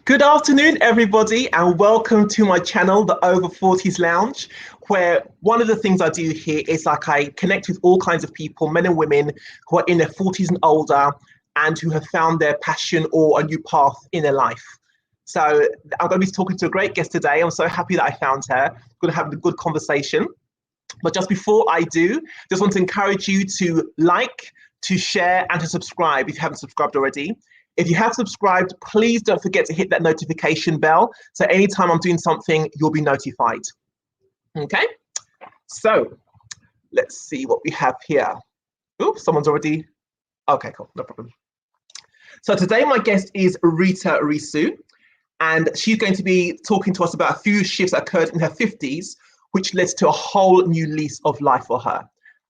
Good afternoon, everybody, and welcome to my channel, the Over 40s Lounge, where one of the things I do here is I connect with all kinds of people, men and women who are in their 40s and older and who have found their passion or a new path in their life. So I'm going to be talking to a great guest today. I'm so happy that I found her. We're going to have a good conversation. But just before I do, just want to encourage you to like, to share, and to subscribe if you haven't subscribed already. If you have subscribed, please don't forget to hit that notification bell. So anytime I'm doing something, you'll be notified. Okay, so let's see what we have here. Oops, someone's already, okay, cool, no problem. So today my guest is Rita Rusu, and she's going to be talking to us about a few shifts that occurred in her 50s, which led to a whole new lease of life for her.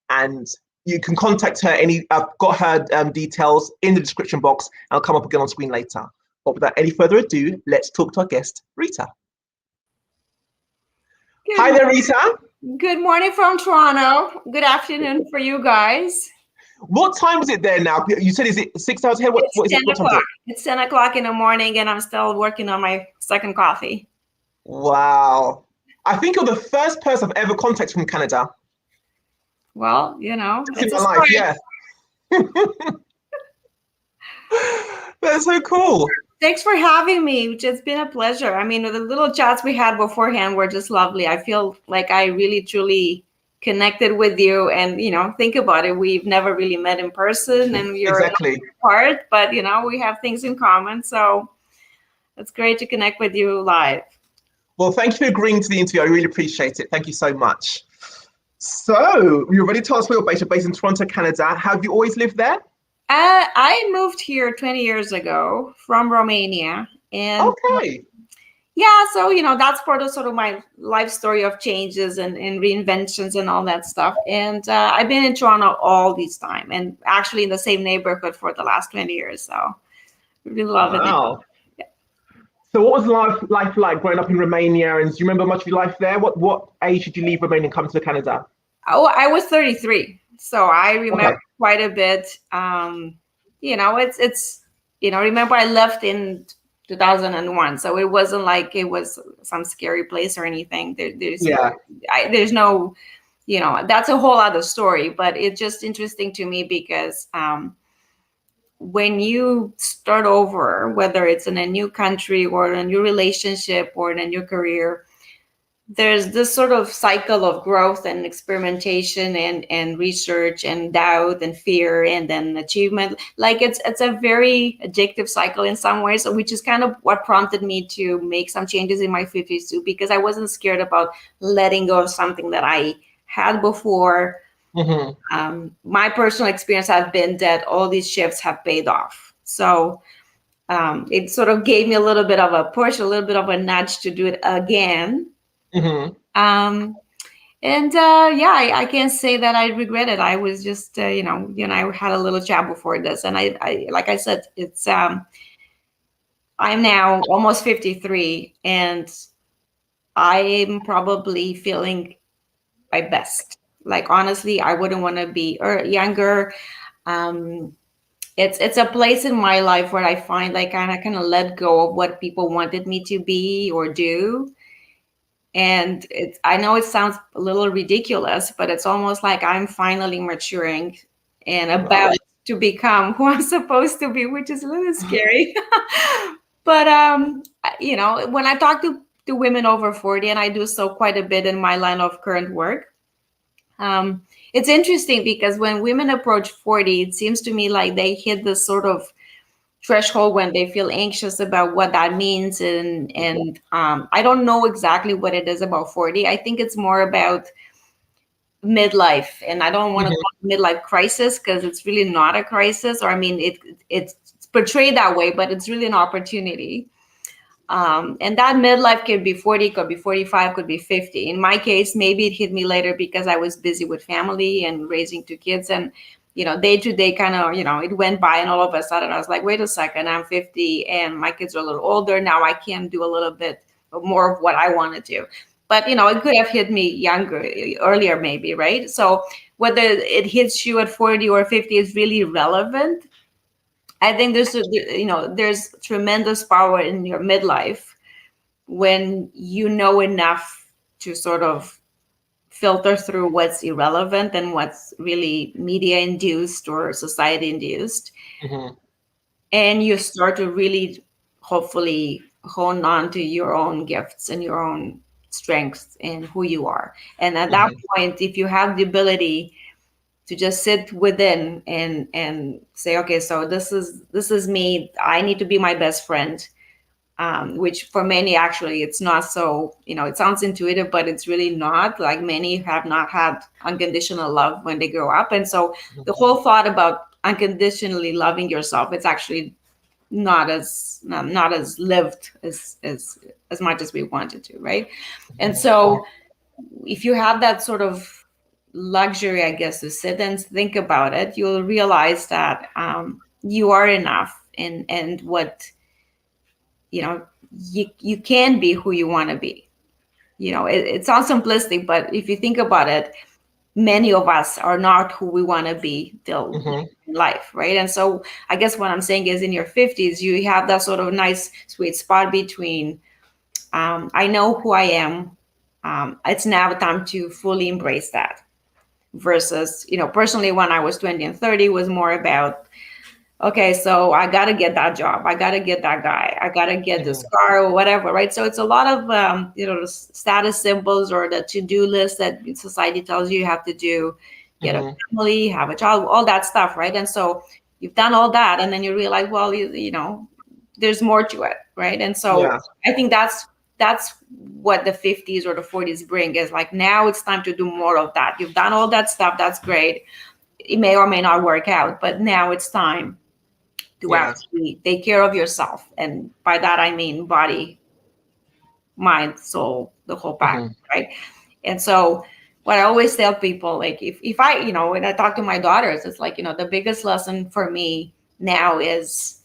And you can contact her. I've got her details in the description box. I'll come up again on screen later. But without any further ado, let's talk to our guest, Rita. Hi there, Rita. Good morning from Toronto. Good afternoon for you guys. What time is it there now? You said, is it 6 hours ahead? What is it? What time is it? It's 10 o'clock in the morning and I'm still working on my second coffee. Wow. I think you're the first person I've ever contacted from Canada. Well, you know, it's in my life, yeah. That's so cool. Thanks for having me. It's been a pleasure. I mean, the little chats we had beforehand were just lovely. I feel like I really, truly connected with you. And, you know, think about it. We've never really met in person and you're exactly apart, but, you know, we have things in common. So it's great to connect with you live. Well, thank you for agreeing to the interview. I really appreciate it. Thank you so much. So you already told us where you're based in Toronto, Canada. Have you always lived there? I moved here 20 years ago from Romania. And okay. Yeah, so, you know, that's part of sort of my life story of changes and reinventions and all that stuff. And I've been in Toronto all this time and actually in the same neighborhood for the last 20 years. So I really love it. Wow. Yeah. So what was life like growing up in Romania? And do you remember much of your life there? What age did you leave Romania and come to Canada? Oh, I was 33. So I remember quite a bit. You know, it's, you know, remember I left in 2001. So it wasn't like it was some scary place or anything. There's no, you know, that's a whole other story, but it's just interesting to me because when you start over, whether it's in a new country or a new relationship or in a new career, there's this sort of cycle of growth and experimentation and research and doubt and fear and then achievement. Like it's a very addictive cycle in some ways, which is kind of what prompted me to make some changes in my 50s too, because I wasn't scared about letting go of something that I had before. Mm-hmm. My personal experience has been that all these shifts have paid off. So it sort of gave me a little bit of a push, a little bit of a nudge to do it again. Mm-hmm. Yeah, I can't say that I regret it. I was just, you know, I had a little chat before this, and I like I said, it's, I'm now almost 53, and I'm probably feeling my best. Like honestly, I wouldn't want to be younger. It's a place in my life where I find like I kind of let go of what people wanted me to be or do. And I know it sounds a little ridiculous, but it's almost like I'm finally maturing and about to become who I'm supposed to be, which is a little scary. But, you know, when I talk to women over 40, and I do so quite a bit in my line of current work, it's interesting because when women approach 40, it seems to me like they hit this sort of threshold when they feel anxious about what that means. And I don't know exactly what it is about 40. I think it's more about midlife. And I don't want to call it midlife crisis because it's really not a crisis. Or I mean, it's portrayed that way, but it's really an opportunity. And that midlife could be 40, could be 45, could be 50. In my case, maybe it hit me later because I was busy with family and raising 2 kids. And you know, day to day kind of, you know, it went by and all of a sudden I was like, wait a second, I'm 50 and my kids are a little older. Now I can do a little bit more of what I want to do. But, you know, it could have hit me earlier maybe, right? So whether it hits you at 40 or 50 is really relevant. I think there's tremendous power in your midlife when you know enough to sort of filter through what's irrelevant and what's really media induced or society induced, Hmm. and you start to really hopefully hone on to your own gifts and your own strengths and who you are. And at that Hmm. point, if you have the ability to just sit within and say, okay, so this is me. I need to be my best friend, which for many actually it's not so, it sounds intuitive, but it's really not. Like many have not had unconditional love when they grow up, and so the whole thought about unconditionally loving yourself, it's actually not as lived as much as we wanted to, right? And so if you have that sort of luxury, I guess, to sit and think about it, you'll realize that you are enough, and what you can be who you want to be. It sounds simplistic, but if you think about it, many of us are not who we want to be till Hmm. in life, right? And so I guess what I'm saying is, in your 50s, you have that sort of nice sweet spot between I know who I am. It's now time to fully embrace that, versus, personally, when I was 20 and 30, was more about, okay, so I got to get that job. I got to get that guy. I got to get this Hmm. car or whatever, right? So it's a lot of, the status symbols or the to-do list that society tells you have to do, get a Hmm. family, have a child, all that stuff, right? And so you've done all that, and then you realize, well, there's more to it, right? And so Yeah. I think that's what the 50s or the 40s bring, is like, now it's time to do more of that. You've done all that stuff. That's great. It may or may not work out, but now it's time to Yeah. actually take care of yourself. And by that, I mean body, mind, soul, the whole pack, Hmm. right? And so what I always tell people, like, if I, when I talk to my daughters, it's like, the biggest lesson for me now is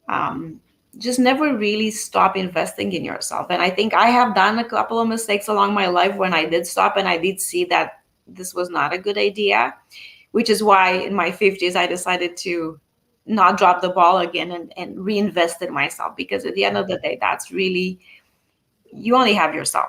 um, just never really stop investing in yourself. And I think I have done a couple of mistakes along my life when I did stop and I did see that this was not a good idea, which is why in my 50s I decided to not drop the ball again and reinvest in myself, because at the end of the day, that's really, you only have yourself.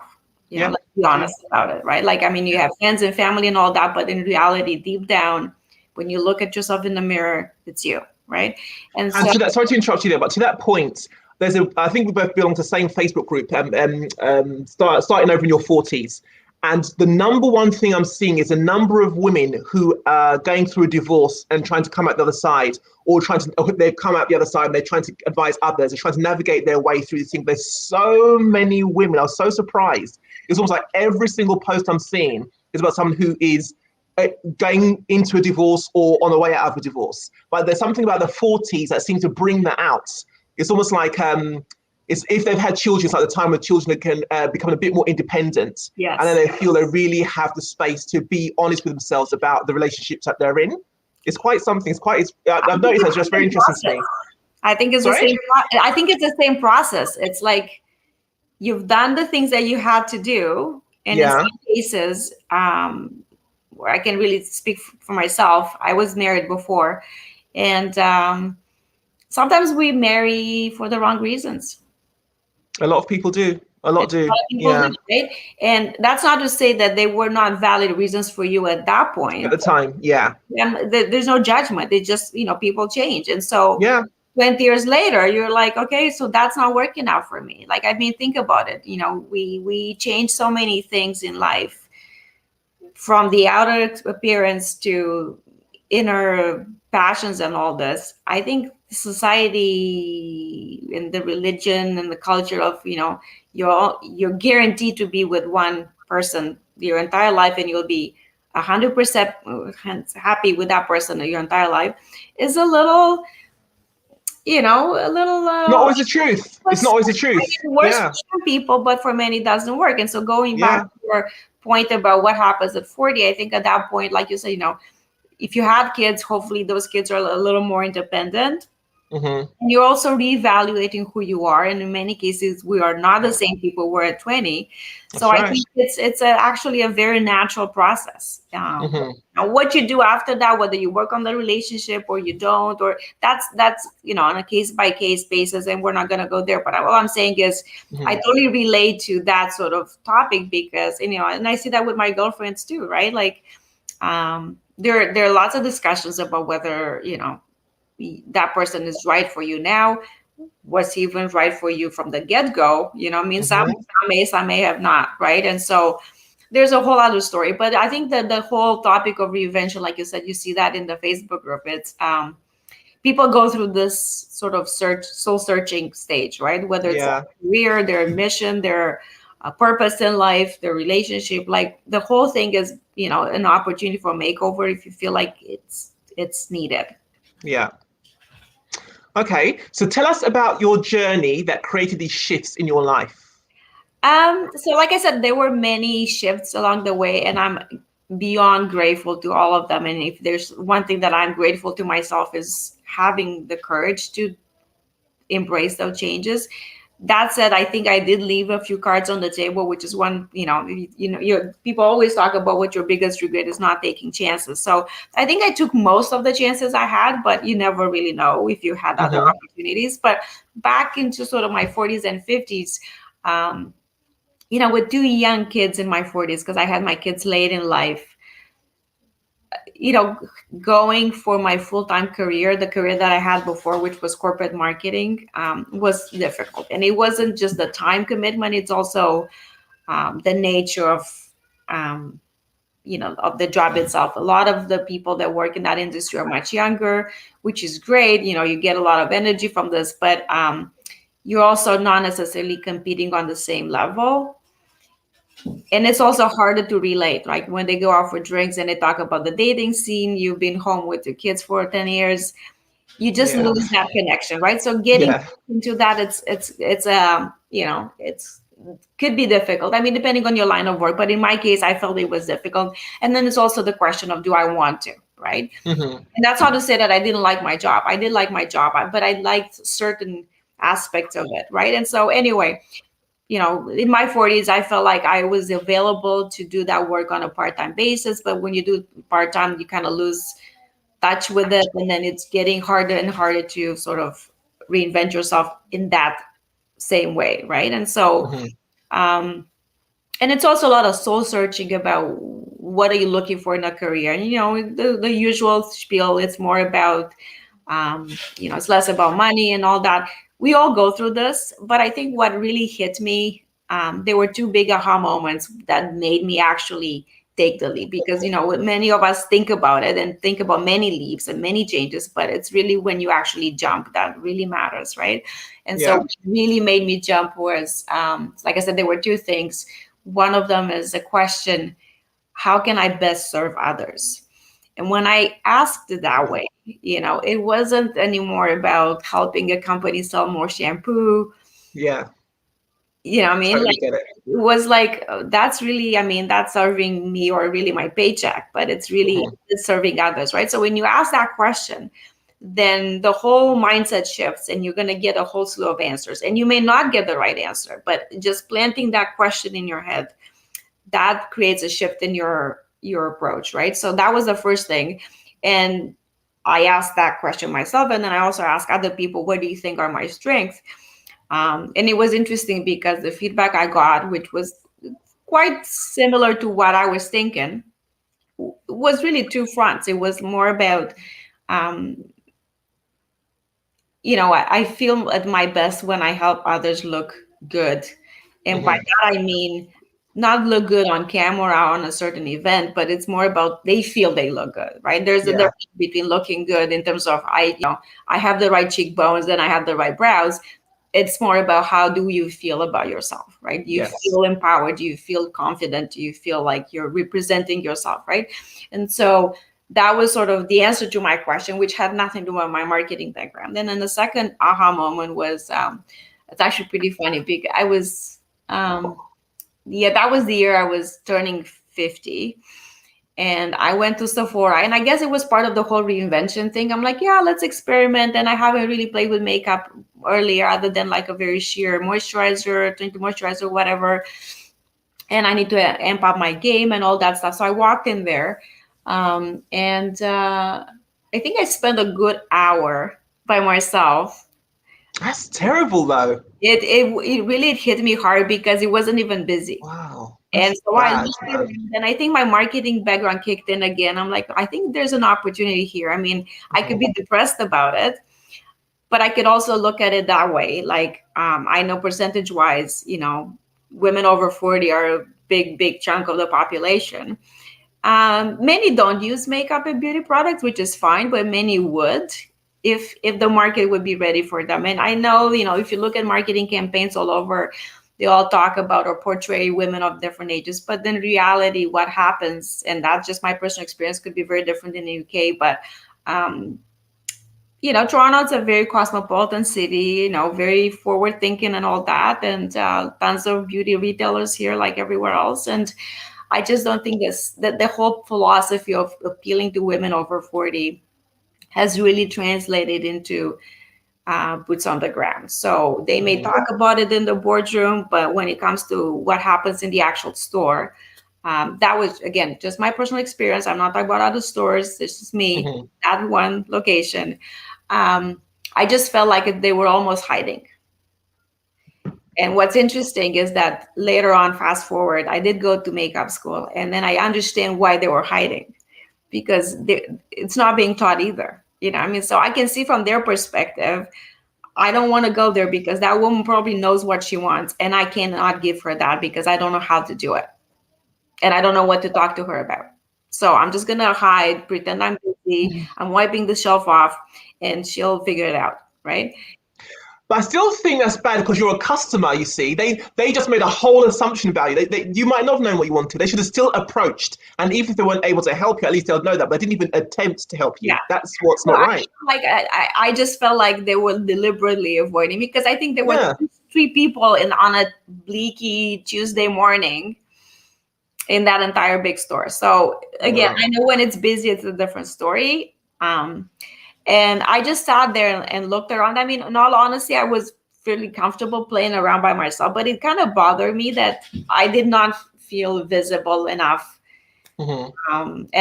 Yeah. Let's be Yeah. honest about it, right? Like, I mean, you have friends and family and all that, but in reality, deep down, when you look at yourself in the mirror, it's you, right? And And so to that, sorry to interrupt you there, but to that point, I think we both belong to the same Facebook group, starting over in your 40s. And the number one thing I'm seeing is a number of women who are going through a divorce and trying to come out the other side, or they've come out the other side and they're trying to advise others, they're trying to navigate their way through this thing. There's so many women. I was so surprised. It's almost like every single post I'm seeing is about someone who is going into a divorce or on the way out of a divorce. But there's something about the 40s that seems to bring that out. It's almost like it's, if they've had children, it's like the time when children can become a bit more independent, and then yes, they feel they really have the space to be honest with themselves about the relationships that they're in. It's quite something. I've noticed that's just very interesting to me. I think it's the Sorry? same. I think it's the same process. It's like you've done the things that you had to do, and in Yeah. some cases, where I can really speak for myself, I was married before, and sometimes we marry for the wrong reasons. A lot of people do. A lot And a do. lot of people Yeah. do, right? And that's not to say that they were not valid reasons for you at that At point. the time. Yeah. And there's no judgment. It just, people change. And so Yeah. 20 years later, you're like, okay, so that's not working out for me. Like, I mean, think about it. We change so many things in life, from the outer appearance to inner passions and all this. I think society and the religion and the culture of, you're guaranteed to be with one person your entire life, and you'll be 100% happy with that person your entire life, is a little Not always the truth. It's not always the truth. worse for Yeah. some people, but for many it doesn't work. And so, going back Yeah. to your point about what happens at 40, I think at that point, like you said, if you have kids, hopefully those kids are a little more independent. Mm-hmm. And you're also reevaluating who you are, and in many cases we are not the same people we're at 20. So That's I right. think actually a very natural process. Mm-hmm. Now what you do after that, whether you work on the relationship or you don't, or that's on a case by case basis, and we're not going to go there, but all I'm saying is I Mm-hmm. totally relate to that sort of topic, because and I see that with my girlfriends too, right? Like there are lots of discussions about whether that person is right for you now. Was he even right for you from the get-go? I mean, Mm-hmm. some may have not, right? And so there's a whole other story. But I think that the whole topic of reinvention, like you said, you see that in the Facebook group. It's people go through this sort of soul searching stage, right? Whether it's Yeah. a career, their mission, their purpose in life, their relationship, like the whole thing is, an opportunity for a makeover if you feel like it's needed. Yeah. Okay. So tell us about your journey that created these shifts in your life. So like I said, there were many shifts along the way, and I'm beyond grateful to all of them. And if there's one thing that I'm grateful to myself is having the courage to embrace those changes. That said, I think I did leave a few cards on the table, which is one, people always talk about what your biggest regret is, not taking chances. So I think I took most of the chances I had, but you never really know if you had other Mm-hmm. opportunities. But back into sort of my 40s and 50s, um, with two young kids in my 40s, because I had my kids late in life, you know, going for my full-time career, the career that I had before, which was corporate marketing, was difficult. And it wasn't just the time commitment, it's also the nature um, of the job itself. A lot of the people that work in that industry are much younger, which is great. You get a lot of energy from this, but you're also not necessarily competing on the same level. And it's also harder to relate, like when they go out for drinks and they talk about the dating scene. You've been home with your kids for 10 years, you just Yeah. lose that connection, right? So getting Yeah. into that, it's could be difficult. I mean, depending on your line of work, but in my case I felt it was difficult. And then it's also the question of, do I want to, right? Mm-hmm. And that's how to say that I didn't like my job. I did like my job, but I liked certain aspects of it, right? And so anyway, in my 40s, I felt like I was available to do that work on a part-time basis. But when you do part-time, you kind of lose touch with it. And then it's getting harder and harder to sort of reinvent yourself in that same way, right? And so, Mm-hmm. um, and it's also a lot of soul searching about what are you looking for in a career. And, the usual spiel, it's more about it's less about money and all that. We all go through this, but I think what really hit me, there were two big aha moments that made me actually take the leap, because many of us think about it and think about many leaps and many changes, but it's really when you actually jump that really matters, right? And so Yeah. what really made me jump was, like I said, there were two things. One of them is a question: how can I best serve others? And when I asked it that way, it wasn't anymore about helping a company sell more shampoo. Yeah. I mean, Totally like, get it. it was like, that's really, I mean, that's serving me or really my paycheck, but it's really Mm-hmm. serving others, right? So when you ask that question, then the whole mindset shifts and you're going to get a whole slew of answers. And you may not get the right answer, but just planting that question in your head, that creates a shift in your approach, right? So that was the first thing. And I asked that question myself, and then I also asked other people, what do you think are my strengths? And it was interesting because the feedback I got, which was quite similar to what I was thinking, was really two fronts. It was more about um, I feel at my best when I help others look good. And by Mm-hmm. that, I mean, not look good on camera or on a certain event, but it's more about they feel they look good, right? There's a Yeah. difference between looking good in terms of I have the right cheekbones and I have the right brows. It's more about how do you feel about yourself, right? Do you Yes. feel empowered? Do you feel confident? Do you feel like you're representing yourself, right? And so that was sort of the answer to my question, which had nothing to do with my marketing background. And then the second aha moment was, it's actually pretty funny because I was, that was the year I was turning 50. And I went to Sephora, and I guess it was part of the whole reinvention thing. I'm like, yeah, let's experiment. And I haven't really played with makeup earlier, other than like a very sheer moisturizer, tinted moisturizer, whatever. And I need to amp up my game and all that stuff. So I walked in there, and I think I spent a good hour by myself. That's terrible, though. It really hit me hard because it wasn't even busy. Wow, And that's so I bad, looked man. around, and I think my marketing background kicked in again. I'm like, I think there's an opportunity here. I mean, I could be depressed about it, but I could also look at it that way. Like, I know percentage wise, women over 40 are a big chunk of the population. Many don't use makeup and beauty products, which is fine, but many would if the market would be ready for them. And I know, if you look at marketing campaigns all over, they all talk about or portray women of different ages, but then reality, what happens, and that's just my personal experience, could be very different in the UK. But Toronto's a very cosmopolitan city, very forward thinking and all that, and tons of beauty retailers here like everywhere else. And I just don't think that the whole philosophy of appealing to women over 40 has really translated into boots on the ground. So they may talk about it in the boardroom, but when it comes to what happens in the actual store, that was, again, just my personal experience. I'm not talking about other stores. This is me, that one location. I just felt like they were almost hiding. And what's interesting is that later on, fast forward, I did go to makeup school, and then I understand why they were hiding, because it's not being taught either. I mean, so I can see from their perspective, I don't want to go there because that woman probably knows what she wants, and I cannot give her that because I don't know how to do it. And I don't know what to talk to her about. So I'm just going to hide, pretend I'm busy, I'm wiping the shelf off, and she'll figure it out, right? But I still think that's bad because you're a customer. You see, they just made a whole assumption about you. You might not have known what you wanted. They should have still approached, and even if they weren't able to help you, at least they'll know that. But they didn't even attempt to help you. Yeah. That's what's not right. I just felt like they were deliberately avoiding me because I think there were 3 people on a bleaky Tuesday morning in that entire big store. So again, I know when it's busy, it's a different story. And I just sat there and looked around. I mean, in all honesty, I was fairly comfortable playing around by myself, but it kind of bothered me that I did not feel visible enough. And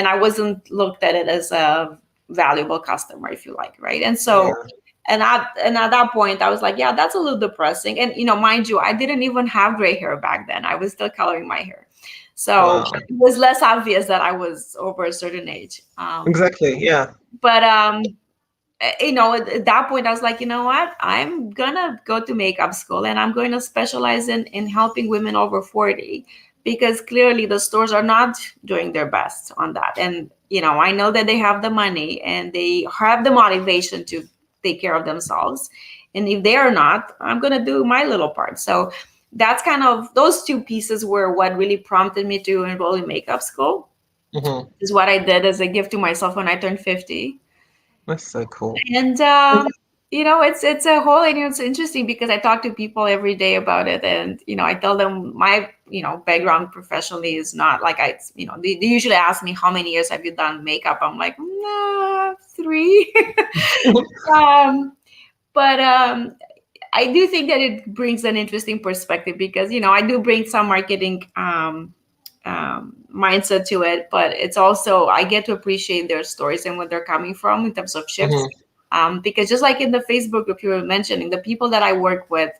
I wasn't looked at it as a valuable customer, if you like, right? And so, and at that point, I was like, yeah, that's a little depressing. And, mind you, I didn't even have gray hair back then. I was still coloring my hair. So it was less obvious that I was over a certain age. Exactly, yeah. But, at that point, I was like, you know what? I'm going to go to makeup school, and I'm going to specialize in helping women over 40, because clearly the stores are not doing their best on that. And, I know that they have the money and they have the motivation to take care of themselves. And if they are not, I'm going to do my little part. So that's kind of, those 2 pieces were what really prompted me to enroll in makeup school. Is what I did as a gift to myself when I turned 50. That's so cool. And it's a whole, and it's interesting because I talk to people every day about it, and I tell them my background professionally is not like they usually ask me, how many years have you done makeup? I'm like, 3. But I do think that it brings an interesting perspective because I do bring some marketing mindset to it, but it's also, I get to appreciate their stories and where they're coming from in terms of shifts. Because just like in the Facebook group you were mentioning, the people that I work with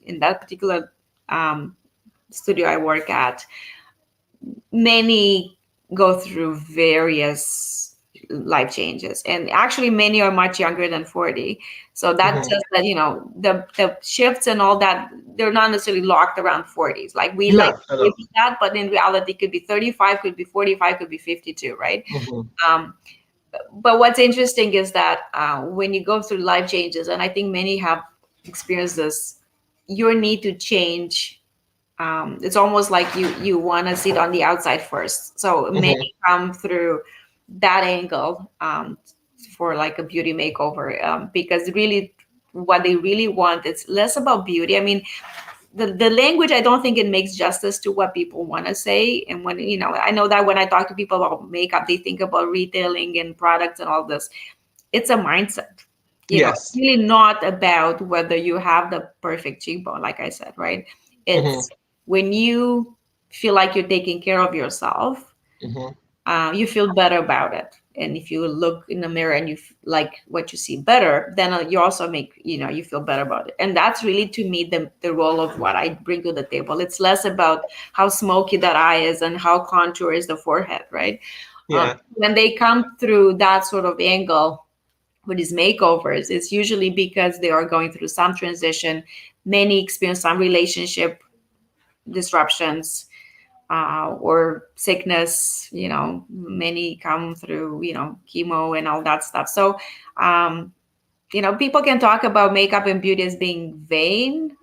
in that particular studio I work at, many go through various life changes, and actually many are much younger than 40. So that says that the shifts and all that, they're not necessarily locked around 40s like we like that, but in reality it could be 35, could be 45, could be 52, right? But what's interesting is that when you go through life changes, and I think many have experienced this, your need to change, it's almost like you want to sit on the outside first. So many come through that angle for like a beauty makeover, because really what they really want, it's less about beauty. I mean, the language, I don't think it makes justice to what people want to say. And when, I know that when I talk to people about makeup, they think about retailing and products and all this. It's a mindset. It's Yes. really not about whether you have the perfect cheekbone, like I said, right? Hmm. It's when you feel like you're taking care of yourself, Hmm. you feel better about it. And if you look in the mirror and you like what you see better, then you also make, you feel better about it. And that's really, to me, the role of what I bring to the table. It's less about how smoky that eye is and how contour is the forehead, right? Yeah. When they come through that sort of angle with these makeovers, it's usually because they are going through some transition. Many experience some relationship disruptions, or sickness. Many come through, chemo and all that stuff. So, people can talk about makeup and beauty as being vain.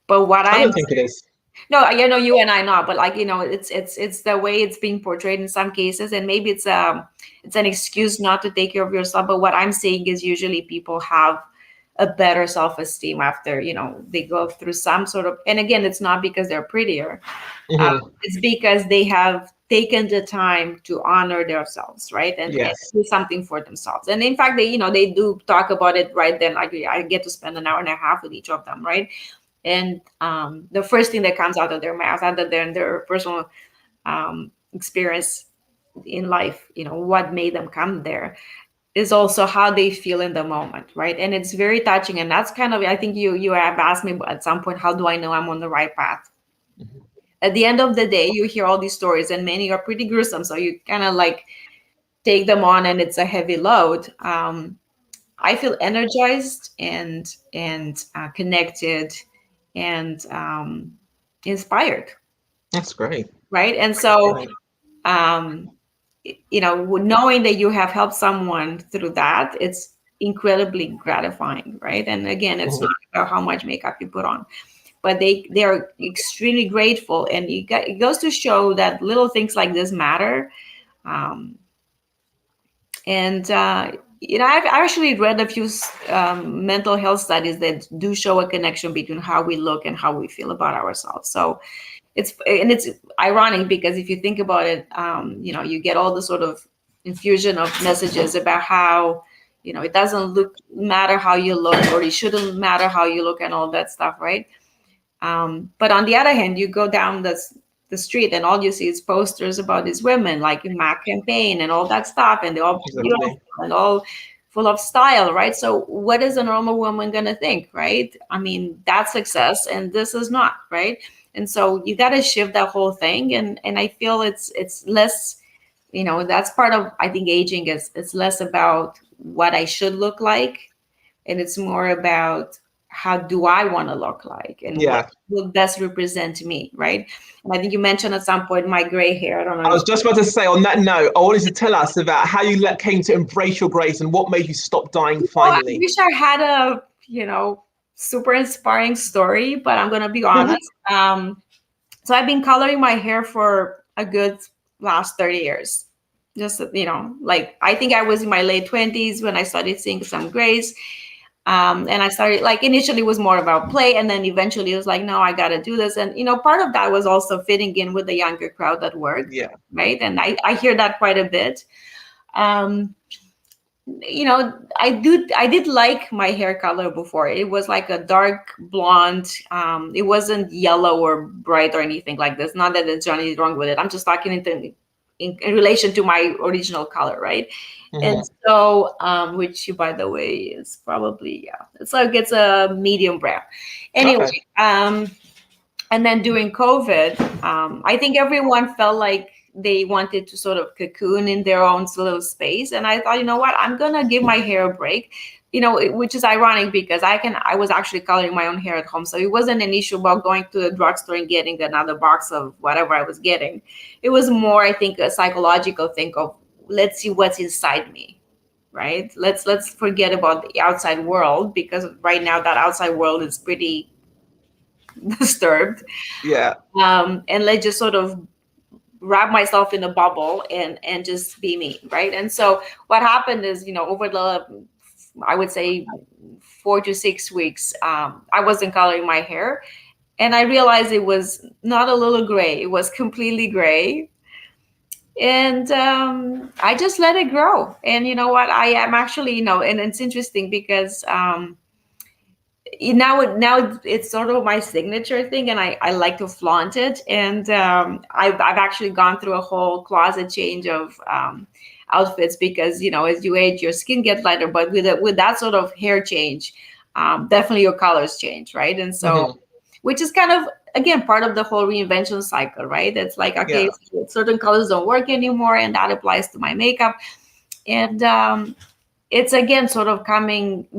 But what I I'm don't think it is. no, you and I know, but like, it's the way it's being portrayed in some cases, and maybe it's an excuse not to take care of yourself. But what I'm saying is usually people have a better self-esteem after, they go through some sort of, and again, it's not because they're prettier. Hmm. It's because they have taken the time to honor themselves, right? And Yes. do something for themselves. And in fact, they do talk about it right then. Like, I get to spend an hour and a half with each of them, right? And the first thing that comes out of their mouth, other than their personal experience in life, what made them come there, is also how they feel in the moment, right? And it's very touching. And that's kind of, I think you have asked me at some point, how do I know I'm on the right path? Hmm. At the end of the day, you hear all these stories, and many are pretty gruesome. So you kind of like take them on, and it's a heavy load. I feel energized and connected and inspired, That's great. right? And That's so, great. um, knowing that you have helped someone through that, it's incredibly gratifying, right? And again, it's Hmm. not about how much makeup you put on, but they are extremely grateful, and it goes to show that little things like this matter. Um, And I've actually read a few mental health studies that do show a connection between how we look and how we feel about ourselves. So it's ironic, because if you think about it, you get all the sort of infusion of messages about how, it doesn't look matter how you look, or it shouldn't matter how you look, and all that stuff, right? But on the other hand, you go down the street, and all you see is posters about these women, like in MAC campaign and all that stuff, and they're all beautiful Exactly. and all full of style, right? So what is a normal woman gonna think, right? I mean, that's success, and this is not, right? And so you got to shift that whole thing, and I feel it's less, that's part of, I think, aging is it's less about what I should look like, and it's more about how do I want to look like, and what Yeah. will best represent me, right? And I think you mentioned at some point my gray hair. I don't I know. was just about to say on that note, I wanted to tell us about how you came to embrace your grace and what made you stop dying I finally. wish I had a, super inspiring story, but I'm gonna be honest. So I've been coloring my hair for a good last 30 years. Just, like, I think I was in my late 20s when I started seeing some grays. And I started, like, initially it was more about play, and then eventually it was like, no, I got to do this. And part of that was also fitting in with the younger crowd at work, Yeah. right? And I hear that quite a bit. um I did like my hair color before. It was like a dark blonde. It wasn't yellow or bright or anything like this. Not that there's anything wrong with it. I'm just talking in relation to my original color, right? And Hmm. so, which, by the way, is probably, yeah, it's like it's a medium brown. Anyway, Okay. um, and then during COVID, I think everyone felt like they wanted to sort of cocoon in their own little space. And I thought, you know what, I'm gonna give my hair a break. Which is ironic, because I was actually coloring my own hair at home, so it wasn't an issue about going to the drugstore and getting another box of whatever I was getting. It was more, I think, a psychological thing of, let's see what's inside me, right? Let's forget about the outside world, because right now that outside world is pretty disturbed. Yeah. And let's just sort of wrap myself in a bubble and just be me, right? And so what happened is, over the, I would say, 4 to 6 weeks, I wasn't coloring my hair. And I realized it was not a little gray, it was completely gray. And I just let it grow. And you know what? I am actually, and it's interesting because now it's sort of my signature thing, and I like to flaunt it. And I've actually gone through a whole closet change of outfits because as you age, your skin gets lighter, but with that sort of hair change, definitely your colors change, right? And so, Hmm. which is kind of, again, part of the whole reinvention cycle, right? It's like, okay, Yeah. so certain colors don't work anymore, and that applies to my makeup. And it's again sort of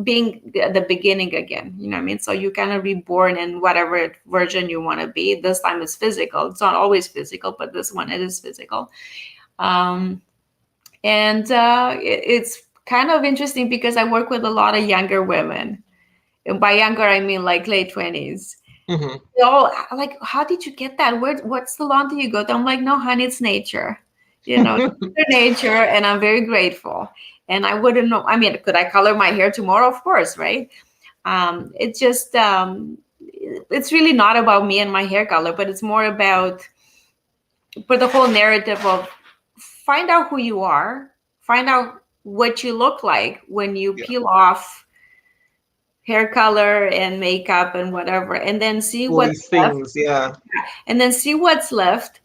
being at the beginning again, you know what I mean? So you kind of reborn in whatever version you want to be. This time it's physical. It's not always physical, but this one it is physical. um, and it's kind of interesting because I work with a lot of younger women, and by younger I mean like late 20s. Hmm. They all like, how did you get that? What salon do you go to? I'm like, no, honey, it's nature. It's nature, and I'm very grateful. And I wouldn't know. I mean, could I color my hair tomorrow? Of course, right? It's just, it's really not about me and my hair color, but it's more about, for the whole narrative of find out who you are, find out what you look like when you Yeah. peel off hair color and makeup and whatever, and then see All what's these left, things. Yeah. and then see what's left.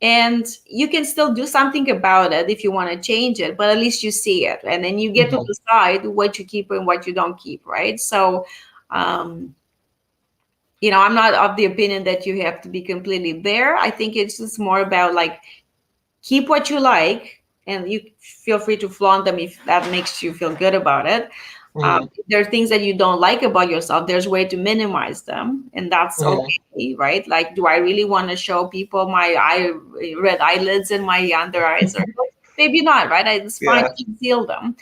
And you can still do something about it if you want to change it, but at least you see it, and then you get to Hmm. decide what you keep and what you don't keep, right? So um I'm not of the opinion that you have to be completely there. I think it's just more about like, keep what you like, and you feel free to flaunt them if that makes you feel good about it. Hmm. If there are things that you don't like about yourself, there's way to minimize them, and that's Hmm. okay, right? Like, do I really want to show people my red eyelids and my under eyes? Or maybe not, right? It's fine Yeah. to conceal them.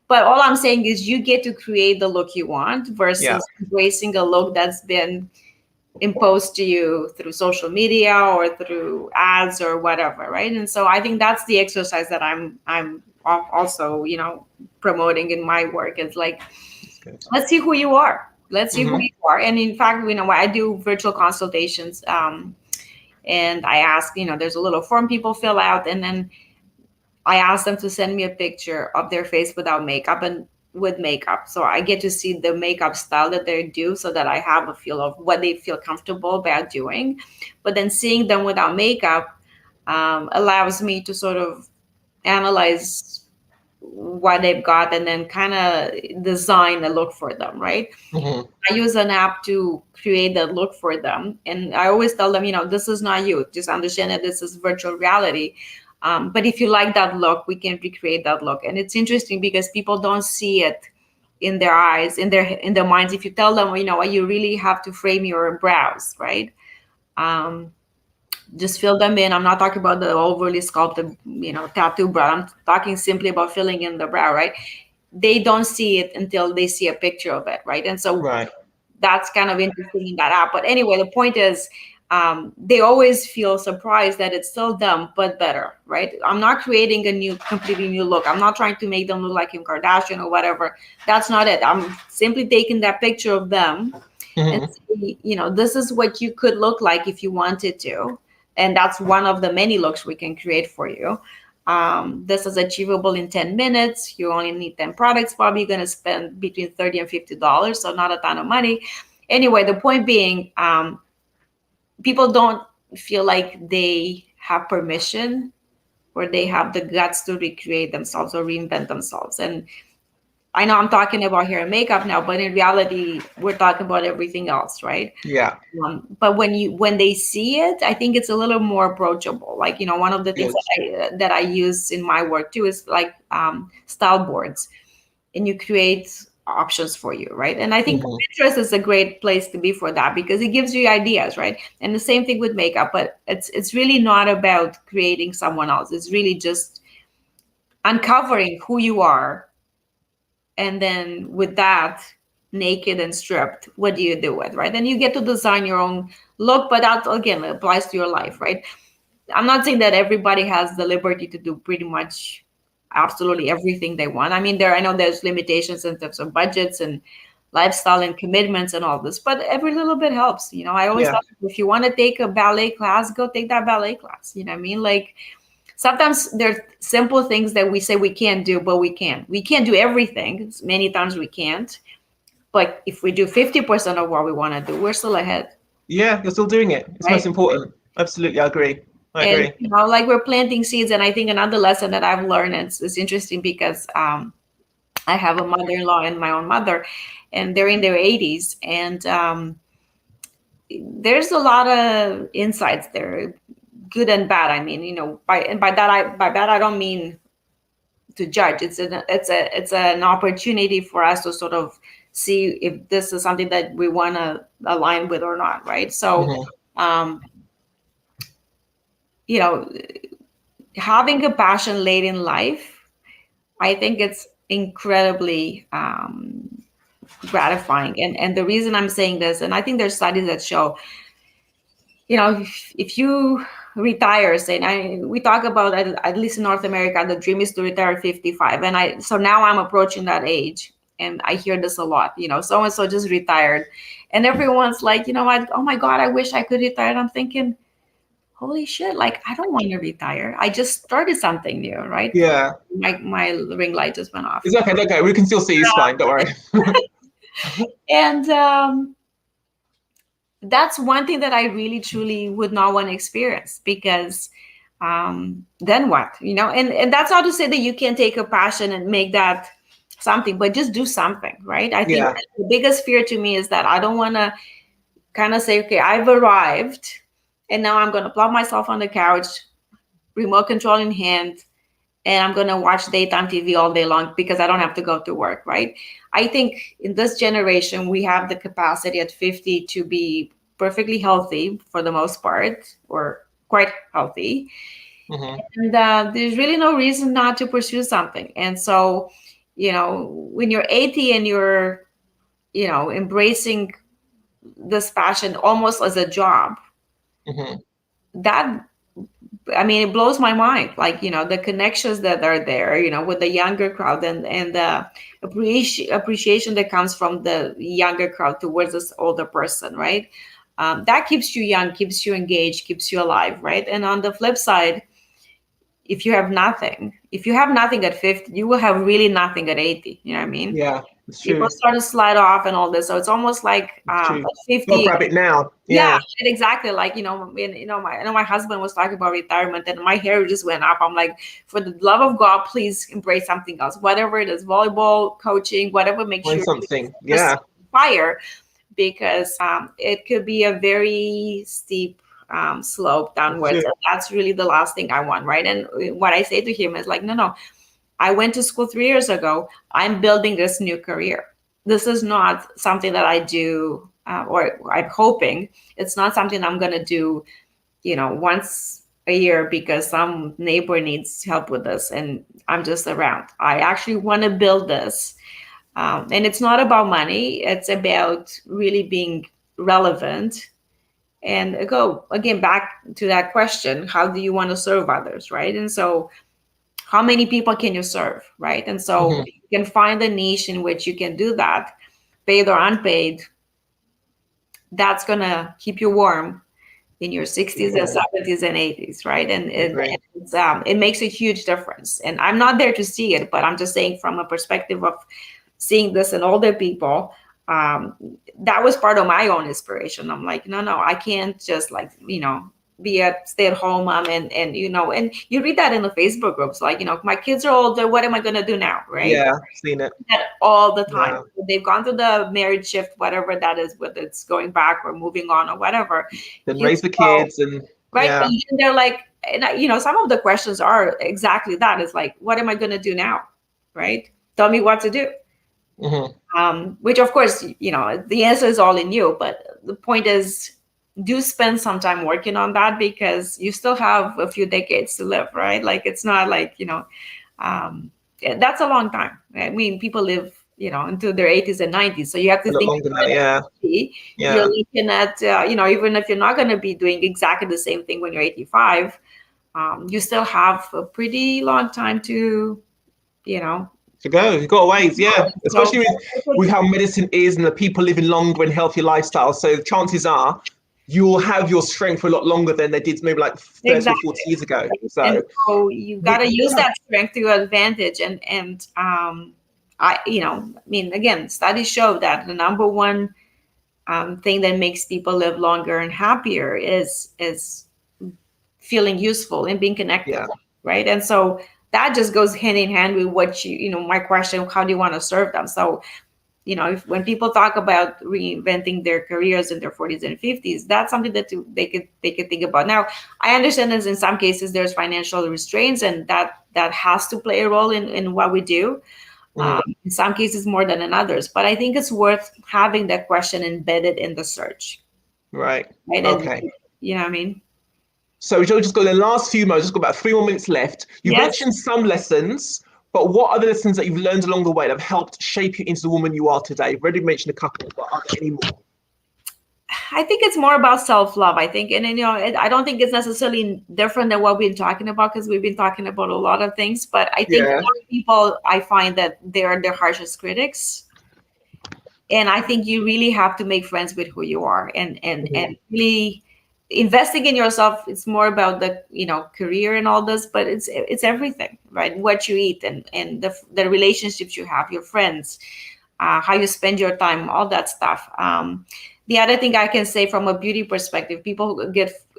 But all I'm saying is you get to create the look you want Yeah. versus embracing a look that's been imposed to you through social media or through ads or whatever, right? And so I think that's the exercise that I'm also promoting in my work. It's like, That's good. let's see who you are, let's see who Hmm. you are. And in fact, I do virtual consultations, and I ask, there's a little form people fill out, and then I ask them to send me a picture of their face without makeup and with makeup. So I get to see the makeup style that they do so that I have a feel of what they feel comfortable about doing. But then seeing them without makeup allows me to sort of analyze what they've got and then kind of design a look for them, right? Hmm. I use an app to create that look for them. And I always tell them, this is not you. Just understand that this is virtual reality. But if you like that look, we can recreate that look. And it's interesting because people don't see it in their eyes, in their minds. If you tell them, what, you really have to frame your brows, right? Um, just fill them in. I'm not talking about the overly sculpted, tattoo brow. I'm talking simply about filling in the brow, right? They don't see it until they see a picture of it, right? And so Right. that's kind of interesting in that app. But anyway, the point is, they always feel surprised that it's still them, but better, right? I'm not creating a completely new look. I'm not trying to make them look like Kim Kardashian or whatever. That's not it. I'm simply taking that picture of them and Hmm. say, this is what you could look like if you wanted to. And that's one of the many looks we can create for you. This is achievable in 10 minutes. You only need 10 products. Probably going to spend between $30 and $50, so not a ton of money. Anyway, the point being, people don't feel like they have permission or they have the guts to recreate themselves or reinvent themselves. And I know I'm talking about hair and makeup now, but in reality, we're talking about everything else, right? Yeah. But when they see it, I think it's a little more approachable. Like, one of the things Good. that I use in my work too is like style boards, and you create options for you, right? And I think Hmm. Pinterest is a great place to be for that because it gives you ideas, right? And the same thing with makeup, but it's really not about creating someone else. It's really just uncovering who you are, and then with that, naked and stripped, what do you do with, right? And you get to design your own look, but that again applies to your life, right? I'm not saying that everybody has the liberty to do pretty much absolutely everything they want. I mean, I know there's limitations in terms of budgets and lifestyle and commitments and all this, but every little bit helps. I always Yeah. thought, if you want to take a ballet class, go take that ballet class. You know what I mean? Like, sometimes there are simple things that we say we can't do, but we can. We can't do everything. Many times we can't. But if we do 50% of what we want to do, we're still ahead, Yeah, you're still doing it. It's most right? important. Absolutely, I agree. I And agree. like, we're planting seeds. And I think another lesson that I've learned, it's interesting because I have a mother-in-law and my own mother, and they're in their 80s, and there's a lot of insights there, good and bad. I mean, by that I don't mean to judge. It's an opportunity for us to sort of see if this is something that we want to align with or not, right? So, Hmm. um, you know, having a passion late in life, I think it's incredibly gratifying. And the reason I'm saying this, and I think there's studies that show, if you retire, say, and we talk about, at least in North America, the dream is to retire at 55. So now I'm approaching that age, and I hear this a lot, so and so just retired. And everyone's like, what? Oh my God, I wish I could retire. And I'm thinking, holy shit, like, I don't want to retire. I just started something new, right? Yeah. My ring light just went off. It's okay. Okay, we can still see you. It's fine. Don't worry. And that's one thing that I really truly would not want to experience, because then what, and that's not to say that you can take a passion and make that something, but just do something, right? I think Yeah. the biggest fear to me is that I don't want to kind of say, okay, I've arrived, and now I'm going to plop myself on the couch, remote control in hand, and I'm going to watch daytime TV all day long because I don't have to go to work, right? I think in this generation, we have the capacity at 50 to be perfectly healthy for the most part, or quite healthy. Hmm. And there's really no reason not to pursue something. And so, when you're 80 and you're, embracing this passion almost as a job, Hmm. that, I mean, it blows my mind. Like, the connections that are there, with the younger crowd, and the appreciation that comes from the younger crowd towards this older person, right? That keeps you young, keeps you engaged, keeps you alive, right? And on the flip side, if you have nothing at 50, you will have really nothing at 80. You know what I mean? Yeah, it's People true. start to slide off and all this. So it's almost like, It's at true. Go 50. grab it now. Yeah, Yeah. exactly. Like, I know my husband was talking about retirement, and my hair just went up. I'm like, for the love of God, please embrace something else, whatever it is, volleyball, coaching, whatever makes Find you something. just Yeah. fire, because it could be a very steep slope That's downwards. true. And that's really the last thing I want, right? And what I say to him is like, no, no, I went to school 3 years ago. I'm building this new career. This is not something that I do, or I'm hoping it's not something I'm going to do, once a year because some neighbor needs help with this and I'm just around. I actually want to build this. And it's not about money, it's about really being relevant. And go again back to that question, how do you want to serve others, right? And so, how many people can you serve, right? And so Hmm. you can find a niche in which you can do that, paid or unpaid. That's going to keep you warm in your 60s and Yeah, 70s and 80s, right? And I agree. it makes a huge difference. And I'm not there to see it, but I'm just saying from a perspective of seeing this in older people, um, that was part of my own inspiration. I'm like, no, no, I can't just like, be a stay-at-home mom, and you read that in the Facebook groups, like, my kids are older, what am I going to do now, right? Yeah, seen it. That all the time. Yeah. They've gone through the marriage shift, whatever that is, whether it's going back or moving on or whatever. Then Kids raise the grow, kids and right? yeah. And then they're like, and some of the questions are exactly that. It's like, what am I going to do now, right? Tell me what to do. Hmm. Which of course, the answer is all in you. But the point is, do spend some time working on that, because you still have a few decades to live, right? Like, it's not like, that's a long time. I mean, people live, into their 80s and 90s. So you have to A lot think longer than that. Yeah. you're Yeah. looking at, even if you're not going to be doing exactly the same thing when you're 85, you still have a pretty long time to, To go, you've got ways, yeah. So Especially with how medicine is and the people living longer and healthier lifestyles. So chances are you'll have your strength for a lot longer than they did maybe like 30 or exactly. 40 years ago. And So so you got to use that strength to your advantage. And I mean, again, studies show that the number one thing that makes people live longer and happier is feeling useful and being connected, yeah, right? And so that just goes hand in hand with what my question, how do you want to serve them? So if when people talk about reinventing their careers in their 40s and 50s, that's something that they could think about. Now, I understand that in some cases there's financial restraints, and that has to play a role in what we do. In some cases more than in others, but I think it's worth having that question embedded in the search, right. right? And Okay. you know what I mean? So Joe, just got the last few moments, just got about 3 more minutes left. You've Yes. mentioned some lessons, but what other lessons that you've learned along the way that have helped shape you into the woman you are today? You've already mentioned a couple, but are there any more? I think it's more about self-love. I think, and I don't think it's necessarily different than what we've been talking about, because we've been talking about a lot of things. But I think a Yeah. lot of people, I find that they're their harshest critics, and I think you really have to make friends with who you are, and really investing in yourself. It's more about the career and all this, but it's everything, right? What you eat, and the relationships you have, your friends, how you spend your time, all that stuff. The other thing I can say from a beauty perspective, people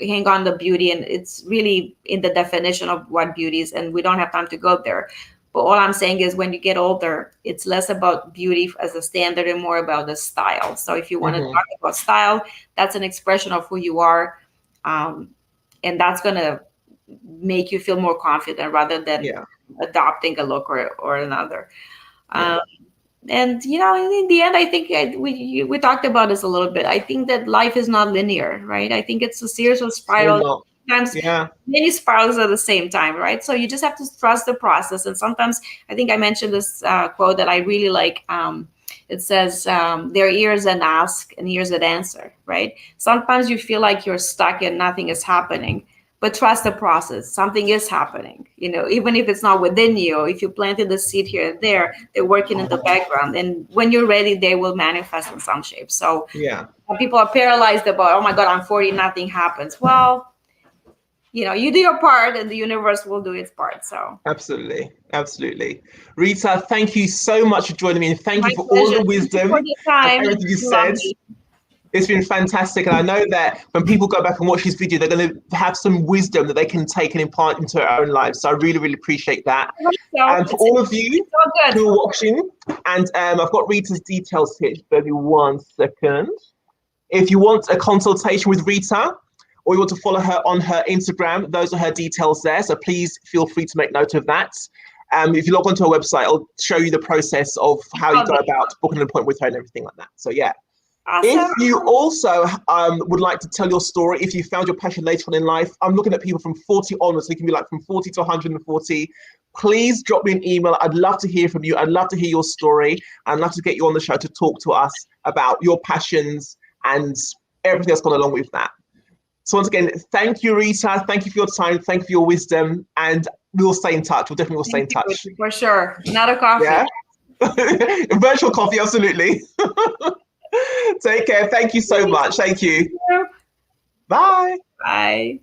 hang on the beauty, and it's really in the definition of what beauty is, and we don't have time to go there. But all I'm saying is, when you get older, it's less about beauty as a standard and more about the style. So if you want to talk about style, that's an expression of who you are, and that's going to make you feel more confident rather than adopting a look or another. And in the end, I think we talked about this a little bit. I think that life is not linear, right? I think it's a series of spirals. Sometimes many spirals at the same time, right? So you just have to trust the process. And sometimes, I think I mentioned this quote that I really like. It says, "There are ears that ask and ears that answer," right? Sometimes you feel like you're stuck and nothing is happening, but trust the process. Something is happening, even if it's not within you. If you planted the seed here and there, they're working in the background. And when you're ready, they will manifest in some shape. So people are paralyzed about, oh my God, I'm 40, nothing happens. Well, you do your part and the universe will do its part. So Absolutely. Rita, thank you so much for joining me, and thank you for pleasure. all the wisdom For the time. and everything you said. It's been fantastic, and I know that when people go back and watch this video, they're going to have some wisdom that they can take and impart into their own lives. So I really, really appreciate that. And for all of you who are watching, and I've got Rita's details here. Just bear with me 1 second. If you want a consultation with Rita, or you want to follow her on her Instagram, those are her details there. So please feel free to make note of that. If you log onto her website, I'll show you the process of how you go about booking an appointment with her and everything like that. So yeah. Awesome. If you also would like to tell your story, if you found your passion later on in life, I'm looking at people from 40 onwards, so it can be like from 40 to 140. Please drop me an email. I'd love to hear from you. I'd love to hear your story. I'd love to get you on the show to talk to us about your passions and everything that's gone along with that. So once again, thank you, Rita. Thank you for your time. Thank you for your wisdom. And we'll stay in touch. We'll definitely stay in touch. For sure. Not a coffee. Yeah. Virtual coffee, absolutely. Take care. Thank you so much. Thank you. Bye. Bye.